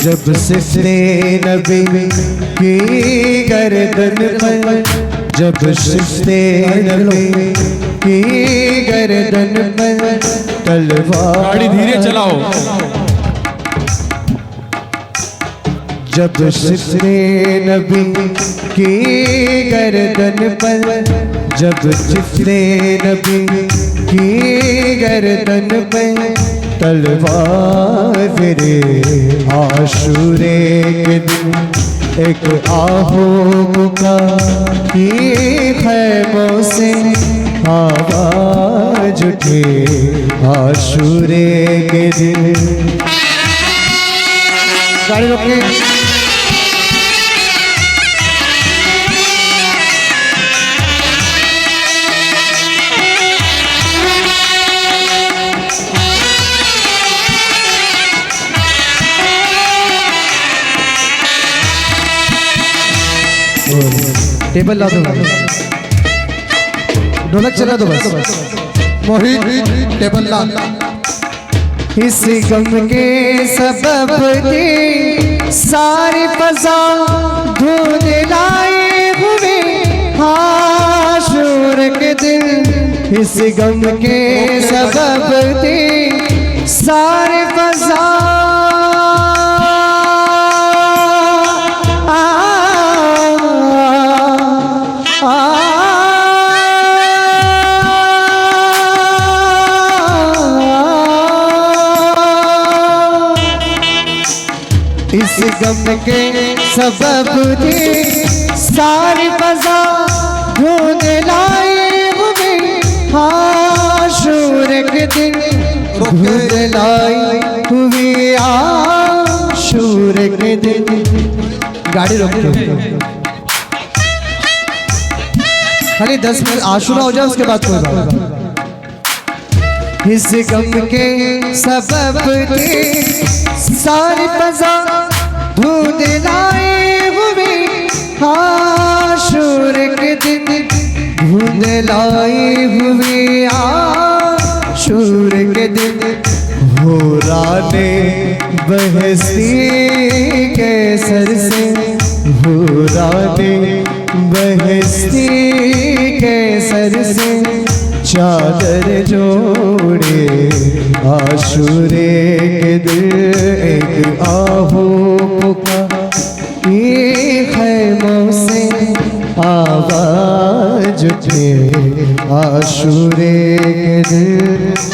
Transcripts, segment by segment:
जब सिफते नबी की गर्दन पर, जब सिफते नबी की गर्दन पर तलवार, गाड़ी धीरे चलाओ। जब सिफते नबी की गर्दन पर, जब सिफते नबी की गर्दन पर तलवार फिरे आशूरे के दिन, एक आहों का की खैमों से आवाज उठे आशूरे के दिन। गाड़ी रोके। टेबल ला दो, ढोलक चला दो बस। मोहित टेबल ला। इस गम के सबब थी सारी फजा धूल लाए हुए आशूर के दिन। इस गम के सबब थी सारी फजा इस गम के सबब थी सारी फजा धूल लाए हुए आशूर के दिन। धूल लाई हुई आशूर के दिन। गाड़ी रोक दो, खाली 10 मिनट आशूरा हो जाए उसके बाद कोई बात। इस गम के सबब थी सारी फजा धूल लाए हुए आशूर के दिन। धूल लाई हुए आशूर के दिन। होराने बहस्ती के सर से, होराने बहस्ती के सर से चादर जोड़े आशूरे के दिन। एक आहों का ये खैमों से आवाज उठे आशूरे के दिन।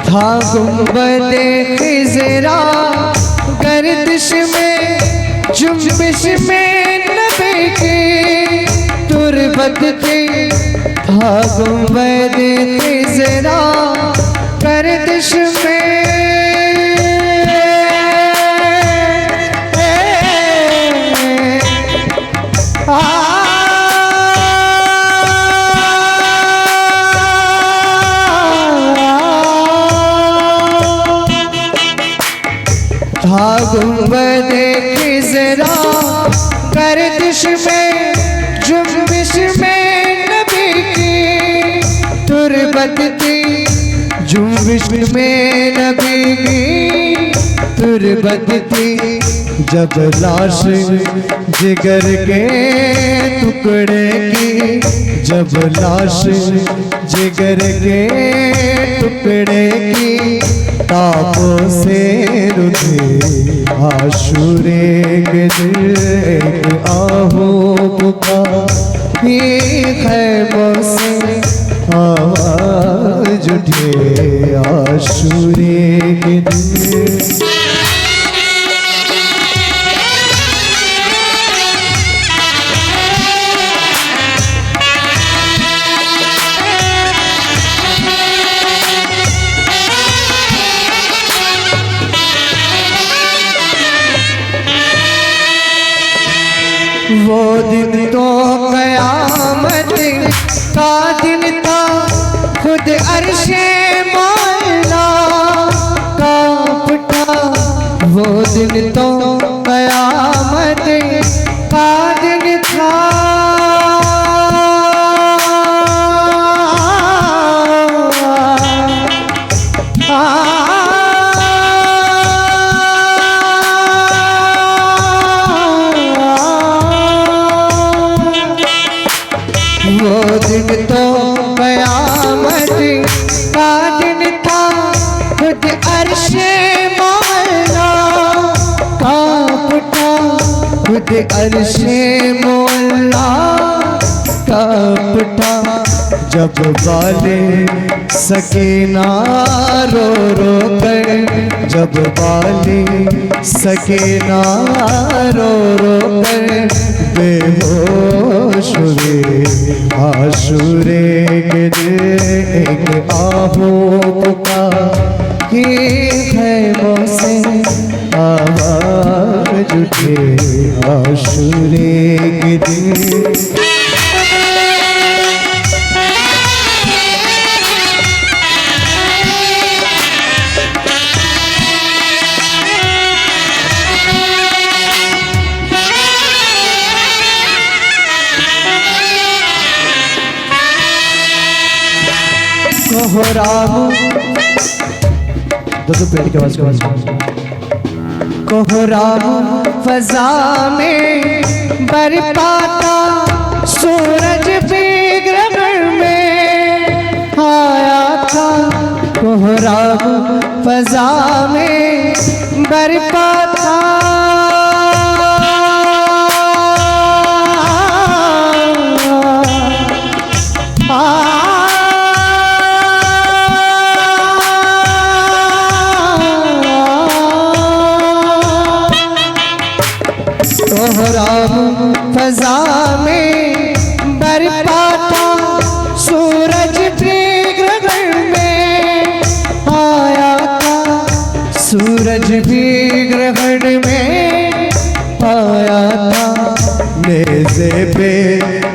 था गुंबदे खिज़रा गर्दिश में, जुम्बिश में नबी की तुरबत थी। था गुंबदे खिज़रा गर्दिश में, था गुंबदे खिज़रा गर्दिश में, जुम्बिश में नबी की तुरबत थी। जुम्बिश में नबी की तुरबत थी। जब लाश जिगर के टुकड़े की, जब लाश जिगर के टुकड़े की तापों से रुझे आशूरे के दिन। आहों का ये खैमों से आवाज उठे आशूरे के दिन। वो दिन तो क़यामत का दिन था, खुद अर्शे मौला कांप उठा। वो दिन तो कयामत का दिन था। वो दिन तो कयामत का दिन था। खुद अर्शे मौला कांप उठा। खुद अर्शे मौला कांप उठा। जब वाले सकीना रो रो कर, जब वाले सकीना रो रो कर बेहोश हुए आशूरे के दिन आहों का ये खैमों से आवाज उठे आशूरे के दिन। कोहराम दो पेड़ के आवाज कोहराम फजा में बरपाता। सूरज भी ग्रहण में आया था। कोहराम फजा में बरपाता। कोहराम फजा में बरपाता। सूरज भी ग्रहण में आया था। सूरज भी ग्रहण में आया था। नेज़े पे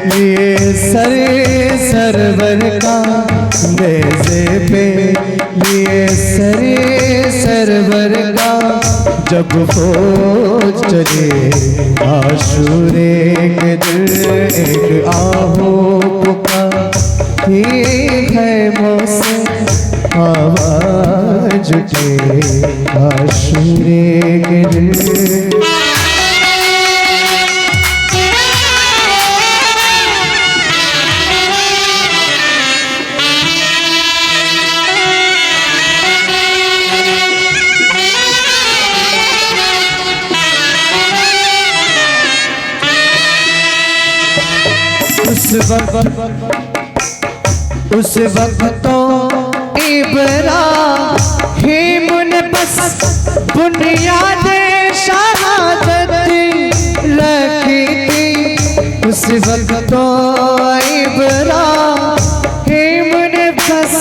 लिए सरे सरवर का। नेज़े पे लिए सरे सरवर का। जब फौज चले आशूरे के दिन एक आहों पुकार। ये खैमों से आवाज उठे आशूरे के दिन। उस वक्त तो इब्राहीम ने बस बुनियाद शहादत रखी थी। उस वक्त तो इब्राहीम ने बस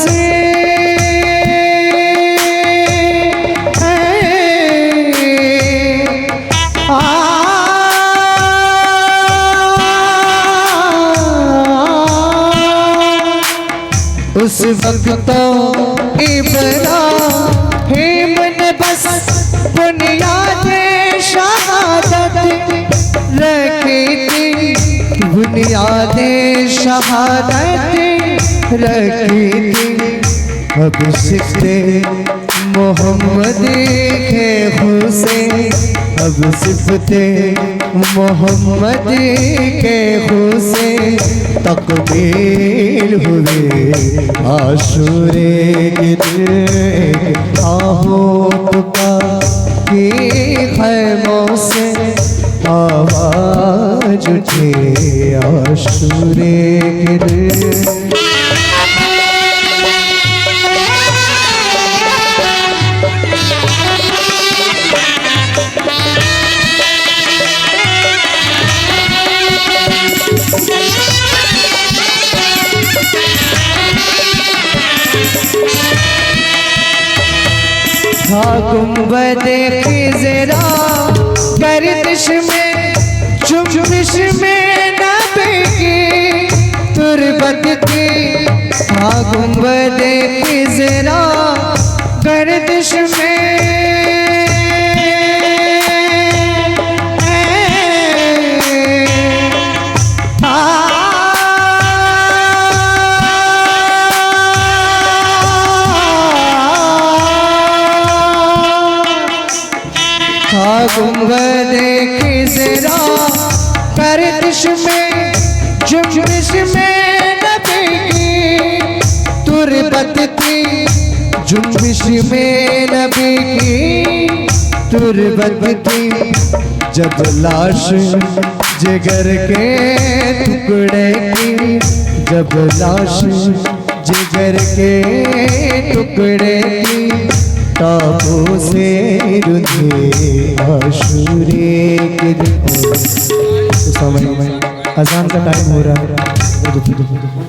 उस वक्त तो इब्राहीम ने बस बुनियाद शहादत रखी थी। बुनियाद शहादत रखी थी। अब सिफ्ते मोहम्मद के खुसे। अब सिफ्ते मोहम्मद के खुसे तकबीर हुए आशूरे के दिन आहों पुकार। की खैमों से आवाज उठे आशूरे के दिन। गुंबद खिज़रा गर्दिश में जुम्बिश में नबी की तुरबत थी। हाँ गुंबदे की जरा गर्दिश गुंबदे की जरा गर्दिश में जुम्बिश में नबी की तुरबत थी, जुम्बिश में नबी की तुरबत थी। जब लाश जिगर के टुकड़े की, जब लाश जिगर के टुकड़े की, ताबों से रुंधे आशूरे के दिन। तो समय अजान का टाइम हो रहा है,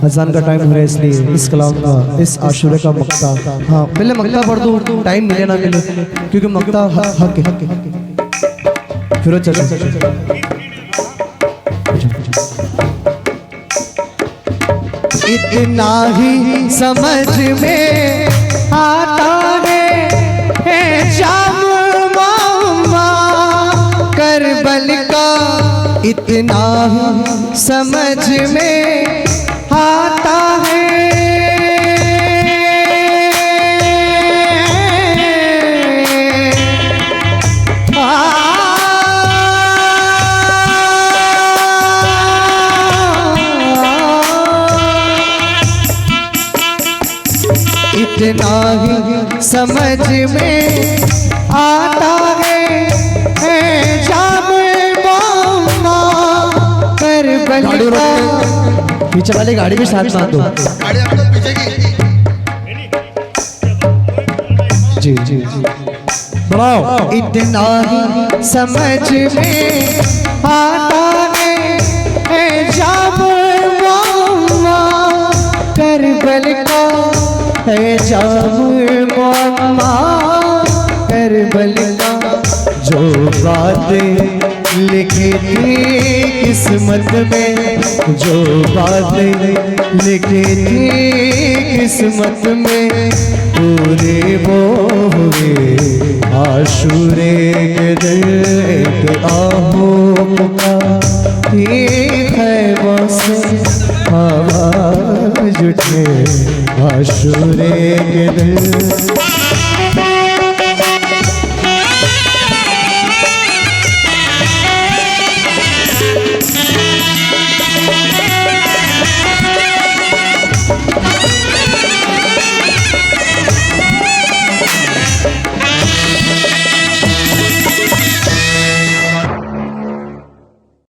अजान का टाइम हो रहा है, इसलिए इस कलाम का, इस आशूरे का मक्ता, हाँ पहले मक्ता पढ़ दो, टाइम मिले ना मिले, क्योंकि मक्ता हक है। फिर चलो इतना ही समझ में आता है शाम मौमा करबल का, इतना ही समझ में आता है। इतना ही समझ में आता है शाम मौमा करबल का। पीछे वाली गाड़ी भी साथ में दो, जी जी जी बढ़ाओ। इतना ही समझ में आता है शाम मौमा करबल का, है जाम मौमा करबल का। जो बातें लिखी थी किस्मत में, जो बातें लिखी थी किस्मत में, पूरे वो हुए आशूरे के दिन। आहों का ठीक है बस आवाज उठे आशूरे के दिन।